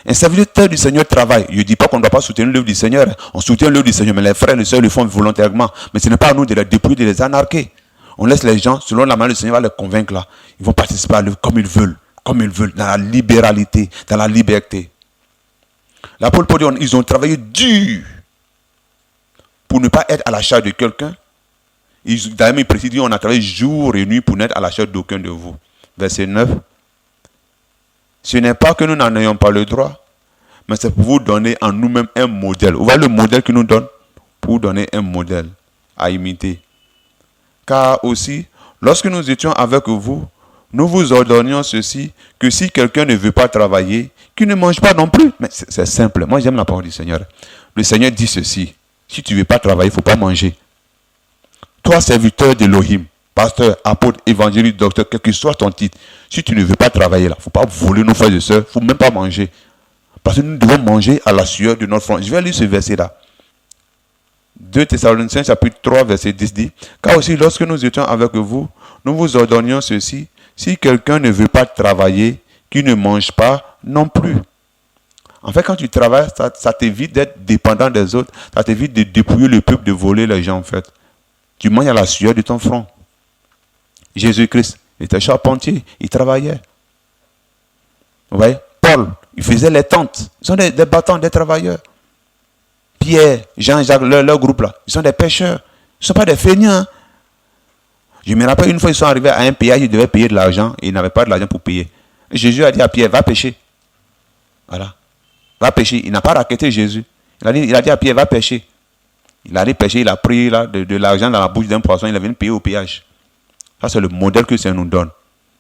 Un serviteur du Seigneur travaille. Je ne dis pas qu'on ne doit pas soutenir l'œuvre du Seigneur. On soutient l'œuvre du Seigneur, mais les frères et les sœurs le font volontairement. Mais ce n'est pas à nous de les dépouiller, de les anarquer. On laisse les gens, selon la manière du Seigneur, va les convaincre là. Ils vont participer à l'œuvre comme ils veulent, dans la libéralité, dans la liberté. L'apôtre Paul dit, ils ont travaillé dur pour ne pas être à la charge de quelqu'un. D'ailleurs, il précise, on a travaillé jour et nuit pour n'être à la charge d'aucun de vous. Verset 9. Ce n'est pas que nous n'en ayons pas le droit, mais c'est pour vous donner en nous-mêmes un modèle. Vous voyez le modèle qu'il nous donne? Pour vous donner un modèle à imiter. Car aussi, lorsque nous étions avec vous, nous vous ordonnions ceci, que si quelqu'un ne veut pas travailler, qu'il ne mange pas non plus. Mais c'est simple. Moi, j'aime la parole du Seigneur. Le Seigneur dit ceci. Si tu ne veux pas travailler, il ne faut pas manger. Toi, serviteur d'Élohim, pasteur, apôtre, évangéliste, docteur, quel que soit ton titre, si tu ne veux pas travailler là, il ne faut pas voler nos frères et sœurs, il ne faut même pas manger. Parce que nous devons manger à la sueur de notre front. Je vais lire ce verset-là. 2 Thessaloniciens chapitre 3, verset 10 dit, car aussi lorsque nous étions avec vous, nous vous ordonnions ceci, si quelqu'un ne veut pas travailler, qu'il ne mange pas non plus. En fait, quand tu travailles, ça t'évite d'être dépendant des autres, ça t'évite de dépouiller le peuple, de voler les gens en fait. Tu manges à la sueur de ton front. Jésus-Christ était charpentier, il travaillait. Vous voyez, Paul, il faisait les tentes. Ils sont des battants, des travailleurs. Pierre, Jean-Jacques, leur groupe là, ils sont des pêcheurs. Ils ne sont pas des feignants. Hein. Je me rappelle une fois, ils sont arrivés à un péage, ils devaient payer de l'argent et ils n'avaient pas de l'argent pour payer. Et Jésus a dit à Pierre, va pêcher. Voilà. Va pêcher. Il n'a pas raquetté Jésus. Il a dit à Pierre, va pêcher. Il a allé pêcher, il a pris là, de l'argent dans la bouche d'un poisson, il est venu payer au péage. Ça, c'est le modèle que ça nous donne.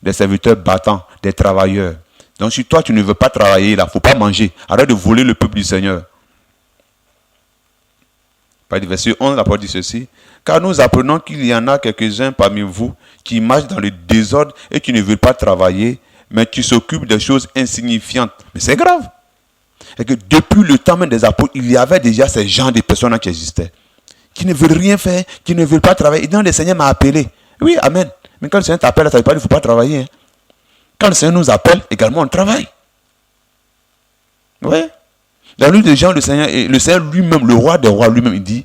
Des serviteurs battants, des travailleurs. Donc, si toi, tu ne veux pas travailler, là, il ne faut pas manger. Arrête de voler le peuple du Seigneur. Par le verset 11, la parole dit ceci. Car nous apprenons qu'il y en a quelques-uns parmi vous qui marchent dans le désordre et qui ne veulent pas travailler, mais qui s'occupent des choses insignifiantes. Mais c'est grave. Et que depuis le temps même des apôtres, il y avait déjà ces genres de personnes qui existaient. Qui ne veulent rien faire, qui ne veulent pas travailler. Et donc le Seigneur m'a appelé. Oui, amen. Mais quand le Seigneur t'appelle, ça ne veut pas dire qu'il ne faut pas travailler. Hein. Quand le Seigneur nous appelle, également on travaille. Oui. Dans l'une des gens, le Seigneur lui-même, le roi des rois lui-même, il dit,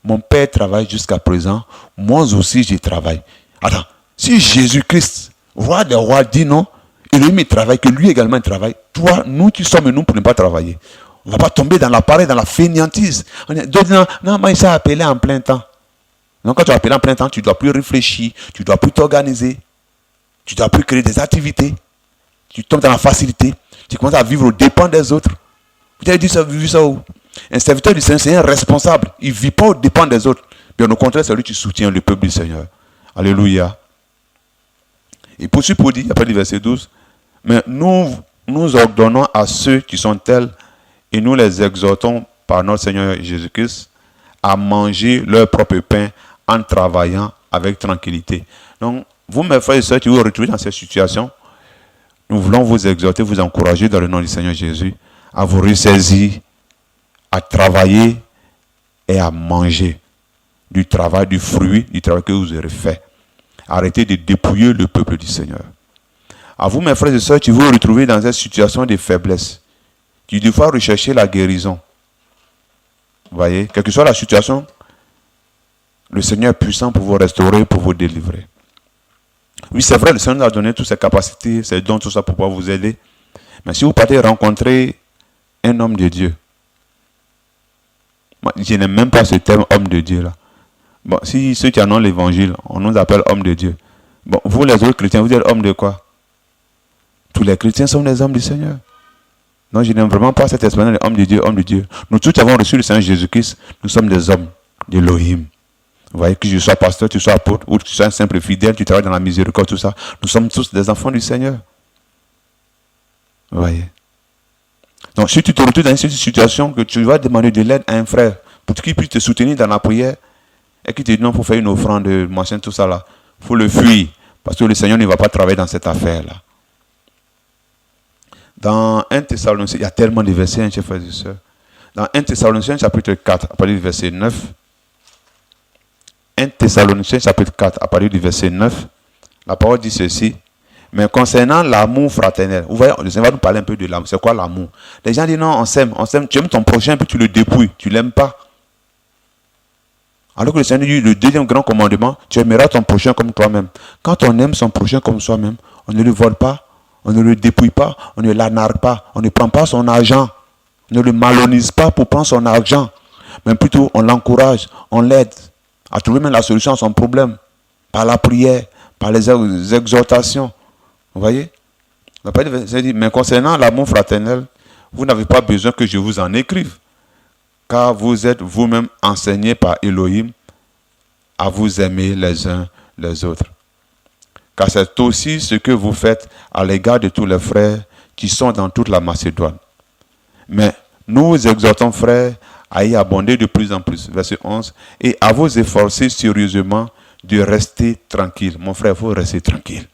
mon Père travaille jusqu'à présent, moi aussi je travaille. Attends, si Jésus-Christ, roi des rois, dit non, et lui il travaille, que lui également il travaille, toi, nous qui sommes nous pour ne pas travailler. On ne va pas tomber dans l'appareil, dans la fainéantise. D'autres disent, non, moi il s'est appelé en plein temps. Donc quand tu es appelé en plein temps, tu ne dois plus réfléchir, tu ne dois plus t'organiser, tu ne dois plus créer des activités, tu tombes dans la facilité, tu commences à vivre aux dépens des autres. Vous avez vu ça où? Un serviteur du Seigneur, c'est un responsable. Il ne vit pas aux dépens des autres. Bien au contraire, c'est lui qui soutient le peuple du Seigneur. Alléluia. Il poursuit pour dire, après le verset 12, mais nous ordonnons à ceux qui sont tels et nous les exhortons par notre Seigneur Jésus-Christ à manger leur propre pain en travaillant avec tranquillité. Donc, vous, mes frères et sœurs, qui vous retrouvez dans cette situation, nous voulons vous exhorter, vous encourager dans le nom du Seigneur Jésus à vous ressaisir, à travailler et à manger du travail, du fruit du travail que vous aurez fait. Arrêtez de dépouiller le peuple du Seigneur. À vous, mes frères et sœurs, qui vous retrouvez dans cette situation de faiblesse, qui devez rechercher la guérison. Vous voyez, quelle que soit la situation, le Seigneur est puissant pour vous restaurer, pour vous délivrer. Oui, c'est vrai, le Seigneur nous a donné toutes ses capacités, ses dons, tout ça pour pouvoir vous aider. Mais si vous partez rencontrer un homme de Dieu, moi, je n'aime même pas ce terme homme de Dieu là. Bon, si ceux qui en ont l'évangile, on nous appelle homme de Dieu. Bon, vous les autres chrétiens, vous êtes hommes de quoi? Tous les chrétiens sont des hommes du Seigneur. Non, je n'aime vraiment pas cette expression de homme de Dieu, homme de Dieu. Nous tous avons reçu le Seigneur Jésus-Christ, nous sommes des hommes d'Élohim. Vous voyez, que je sois pasteur, tu sois apôtre, ou que tu sois un simple fidèle, tu travailles dans la miséricorde, tout ça. Nous sommes tous des enfants du Seigneur. Vous voyez. Donc, si tu te retrouves dans une situation que tu vas demander de l'aide à un frère pour qu'il puisse te soutenir dans la prière et qu'il te dit non, il faut faire une offrande, machin, tout ça là, il faut le fuir parce que le Seigneur ne va pas travailler dans cette affaire-là. Dans 1 Thessaloniciens, il y a tellement de versets, hein, chers frères et sœurs. Dans 1 Thessaloniciens, chapitre 4, à partir du verset 9. 1 Thessaloniciens, chapitre 4, à partir du verset 9, la parole dit ceci. Mais concernant l'amour fraternel, vous voyez, le Seigneur va nous parler un peu de l'amour. C'est quoi l'amour? Les gens disent non, on s'aime. Tu aimes ton prochain, puis tu le dépouilles. Tu ne l'aimes pas. Alors que le Seigneur dit, le deuxième grand commandement, tu aimeras ton prochain comme toi-même. Quand on aime son prochain comme soi-même, on ne le vole pas, on ne le dépouille pas, on ne l'anarque pas, on ne prend pas son argent, on ne le malhonise pas pour prendre son argent, mais plutôt on l'encourage, on l'aide à trouver même la solution à son problème, par la prière, par les exhortations. Vous voyez? Mais concernant l'amour fraternel, vous n'avez pas besoin que je vous en écrive, car vous êtes vous-même enseignés par Elohim à vous aimer les uns les autres. car c'est aussi ce que vous faites à l'égard de tous les frères qui sont dans toute la Macédoine. Mais nous vous exhortons, frères, à y abonder de plus en plus. Verset 11. Et à vous efforcer sérieusement de rester tranquille. Mon frère, il faut rester tranquille.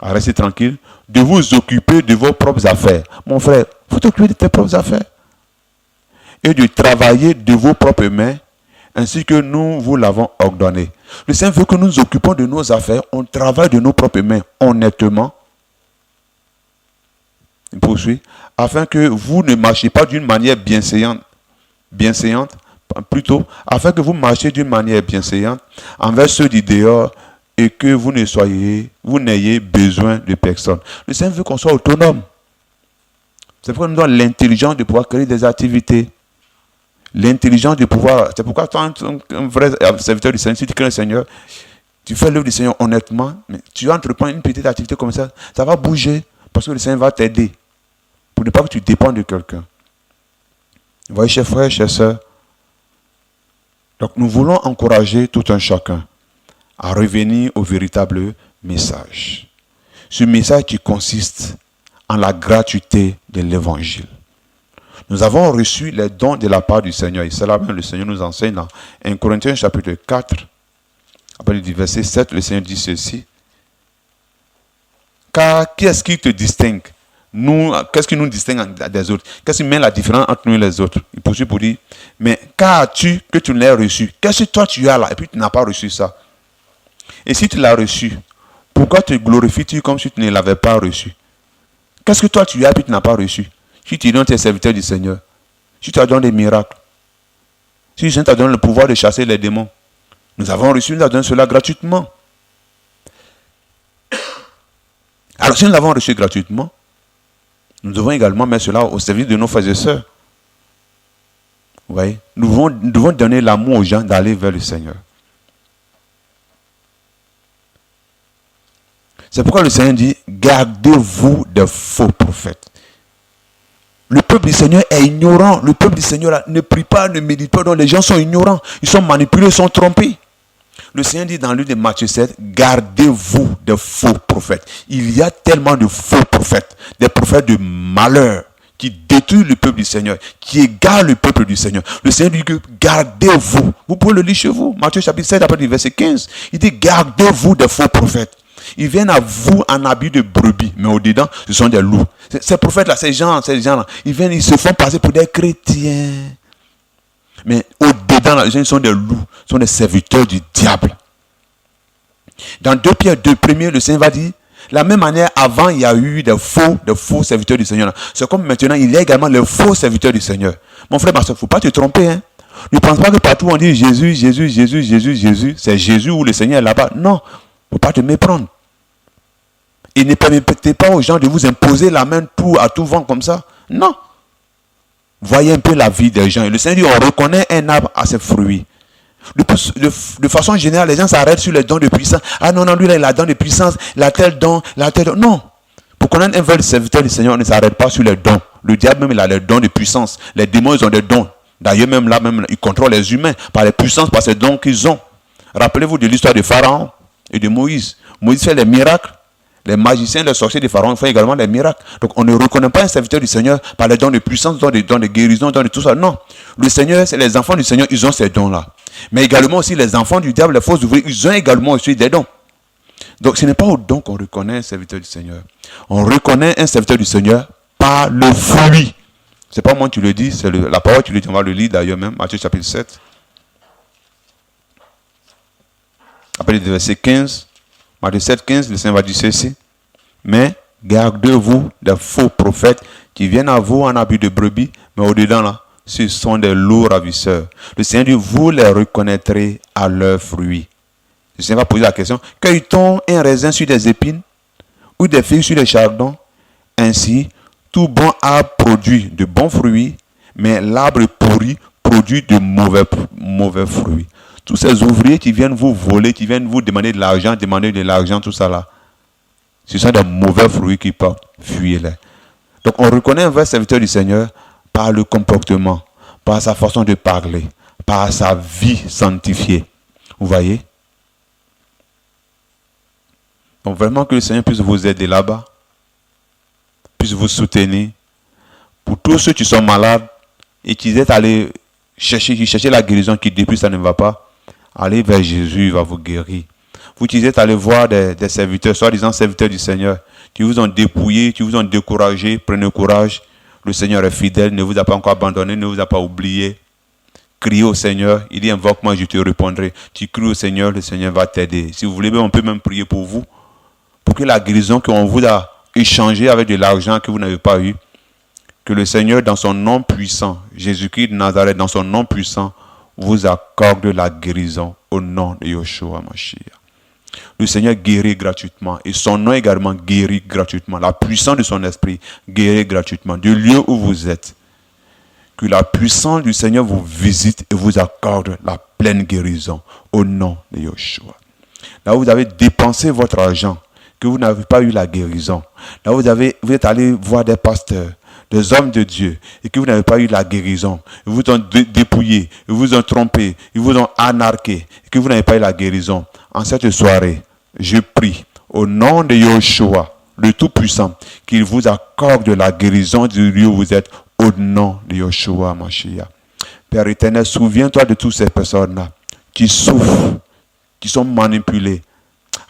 À rester tranquille, de vous occuper de vos propres affaires. Mon frère, il faut t'occuper de tes propres affaires. Et de travailler de vos propres mains, ainsi que nous vous l'avons ordonné. Le Seigneur veut que nous nous occupons de nos affaires, on travaille de nos propres mains honnêtement. Il poursuit, afin que vous ne marchiez pas d'une manière bienséante, plutôt, afin que vous marchiez d'une manière bienséante envers ceux du dehors et que vous n'ayez besoin de personne. Le Seigneur veut qu'on soit autonome. C'est pourquoi nous donnons l'intelligence de pouvoir créer des activités. L'intelligence de pouvoir. C'est pourquoi toi, un vrai serviteur du Seigneur, si tu crées le Seigneur, tu fais l'œuvre du Seigneur honnêtement, mais tu entreprends une petite activité comme ça va bouger parce que le Seigneur va t'aider. Pour ne pas que tu dépendes de quelqu'un. Vous voyez, chers frères, chers sœurs. Donc nous voulons encourager tout un chacun à revenir au véritable message. Ce message qui consiste en la gratuité de l'évangile. Nous avons reçu les dons de la part du Seigneur. Et c'est là même le Seigneur nous enseigne dans 1 Corinthiens chapitre 4, après le verset 7, le Seigneur dit ceci. Car qu'est-ce qui te distingue? Nous, qu'est-ce qui nous distingue des autres? Qu'est-ce qui met la différence entre nous et les autres? Il poursuit pour dire, mais qu'as-tu que tu ne l'aies reçu? Qu'est-ce que toi tu as là et puis tu n'as pas reçu ça? Et si tu l'as reçu, pourquoi te glorifies-tu comme si tu ne l'avais pas reçu? Qu'est-ce que toi tu as et puis tu n'as pas reçu? Si tu donnes tes serviteurs du Seigneur, si tu as donné des miracles, si le Seigneur t'a donné le pouvoir de chasser les démons, nous avons reçu, nous avons donné cela gratuitement. Alors si nous l'avons reçu gratuitement, nous devons également mettre cela au service de nos frères et sœurs. Vous voyez, nous devons donner l'amour aux gens d'aller vers le Seigneur. C'est pourquoi le Seigneur dit, gardez-vous des faux prophètes. Le peuple du Seigneur est ignorant. Le peuple du Seigneur ne prie pas, ne médite pas. Donc les gens sont ignorants. Ils sont manipulés, ils sont trompés. Le Seigneur dit dans le livre de Matthieu 7, gardez-vous des faux prophètes. Il y a tellement de faux prophètes, des prophètes de malheur, qui détruisent le peuple du Seigneur, qui égarent le peuple du Seigneur. Le Seigneur dit que gardez-vous. Vous pouvez le lire chez vous. Matthieu chapitre 7, après le verset 15. Il dit gardez-vous des faux prophètes. Ils viennent à vous en habit de brebis, mais au-dedans, ce sont des loups. Ces prophètes-là, ces gens-là, ils viennent, ils se font passer pour des chrétiens. Mais au-dedans, là, les gens ils sont des loups, ils sont des serviteurs du diable. Dans 2 Pierre 2, premier, le Seigneur va dire, la même manière, avant, il y a eu des faux serviteurs du Seigneur. C'est comme maintenant, il y a également les faux serviteurs du Seigneur. Mon frère, il ne faut pas te tromper. Hein. Ne pense pas que partout on dit Jésus, Jésus, Jésus, Jésus, Jésus. C'est Jésus ou le Seigneur est là-bas. Non, il ne faut pas te méprendre. Et ne permettez pas aux gens de vous imposer la main à tout vent comme ça. Non. Voyez un peu la vie des gens. Et le Seigneur dit, on reconnaît un arbre à ses fruits. De façon générale, les gens s'arrêtent sur les dons de puissance. Ah non, lui, là, il a don de puissance, il a tel don, il a tel don. Non. Pour connaître un vrai serviteur du Seigneur, on ne s'arrête pas sur les dons. Le diable même, il a les dons de puissance. Les démons, ils ont des dons. D'ailleurs, même là, ils contrôlent les humains par les puissances, par ces dons qu'ils ont. Rappelez-vous de l'histoire de Pharaon et de Moïse. Moïse fait les miracles. Les magiciens, les sorciers de Pharaon font également des miracles. Donc on ne reconnaît pas un serviteur du Seigneur par les dons de puissance, dons de guérison, dons de tout ça. Non. Le Seigneur, c'est les enfants du Seigneur, ils ont ces dons-là. Mais également aussi les enfants du diable, les fausses ouvriers, ils ont également aussi des dons. Donc ce n'est pas au don qu'on reconnaît un serviteur du Seigneur. On reconnaît un serviteur du Seigneur par le fruit. C'est pas moi qui le dis, c'est la parole qui le dit. On va le lire d'ailleurs même, Matthieu chapitre 7. Après le verset 15. Matthieu 7, 15, le Seigneur va dire ceci. Mais gardez-vous des faux prophètes qui viennent à vous en habit de brebis, mais au-dedans là, ce sont des loups ravisseurs. Le Seigneur dit, vous les reconnaîtrez à leurs fruits. Le Seigneur va poser la question, cueille-t-on un raisin sur des épines ou des figues sur des chardons? Ainsi, tout bon arbre produit de bons fruits, mais l'arbre pourri produit de mauvais fruits. Tous ces ouvriers qui viennent vous voler, qui viennent vous demander de l'argent, tout ça là, ce sont des mauvais fruits qui portent, fuyez-les. Donc on reconnaît un vrai serviteur du Seigneur par le comportement, par sa façon de parler, par sa vie sanctifiée. Vous voyez? Donc vraiment que le Seigneur puisse vous aider là-bas, puisse vous soutenir. Pour tous ceux qui sont malades et qui êtes allés chercher la guérison qui depuis ça ne va pas, allez vers Jésus, il va vous guérir. Vous qui êtes allés voir des serviteurs, soi-disant serviteurs du Seigneur, qui vous ont dépouillé, qui vous ont découragé, prenez courage. Le Seigneur est fidèle, ne vous a pas encore abandonné, ne vous a pas oublié. Criez au Seigneur, il dit invoque-moi, je te répondrai. Tu cries au Seigneur, le Seigneur va t'aider. Si vous voulez, on peut même prier pour vous, pour que la guérison qu'on vous a échangée avec de l'argent que vous n'avez pas eu, que le Seigneur, dans son nom puissant, Jésus-Christ de Nazareth, dans son nom puissant, vous accorde la guérison au nom de Yeshua Mashiach. Le Seigneur guérit gratuitement et son nom également guérit gratuitement. La puissance de son esprit guérit gratuitement. Du lieu où vous êtes, que la puissance du Seigneur vous visite et vous accorde la pleine guérison au nom de Yeshua. Là où vous avez dépensé votre argent, que vous n'avez pas eu la guérison. Là où vous êtes allé voir des pasteurs, des hommes de Dieu, et que vous n'avez pas eu la guérison. Ils vous ont dépouillé, ils vous ont trompé, ils vous ont anarqué, et que vous n'avez pas eu la guérison. En cette soirée, je prie au nom de Yeshua, le Tout-Puissant, qu'il vous accorde la guérison du lieu où vous êtes, au nom de Yeshua Mashiach. Père éternel, souviens-toi de toutes ces personnes-là qui souffrent, qui sont manipulées.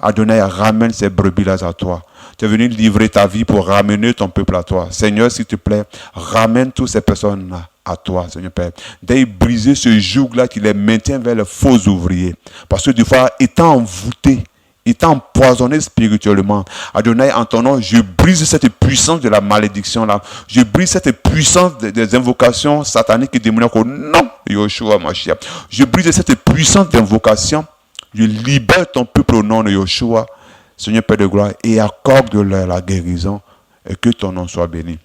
Adonai, ramène ces brebis-là à toi. Tu es venu livrer ta vie pour ramener ton peuple à toi. Seigneur, s'il te plaît, ramène toutes ces personnes-là à toi, Seigneur Père. D'ailleurs, briser ce joug-là qui les maintient vers les faux ouvriers. Parce que des fois, étant envoûté, étant empoisonné spirituellement, Adonai, en ton nom, je brise cette puissance de la malédiction-là. Je brise cette puissance des invocations sataniques et démoniaques au nom de Yeshua Mashiach. Je brise cette puissance d'invocation. Je libère ton peuple au nom de Yeshua, Seigneur Père de gloire, et accorde-leur la guérison et que ton nom soit béni.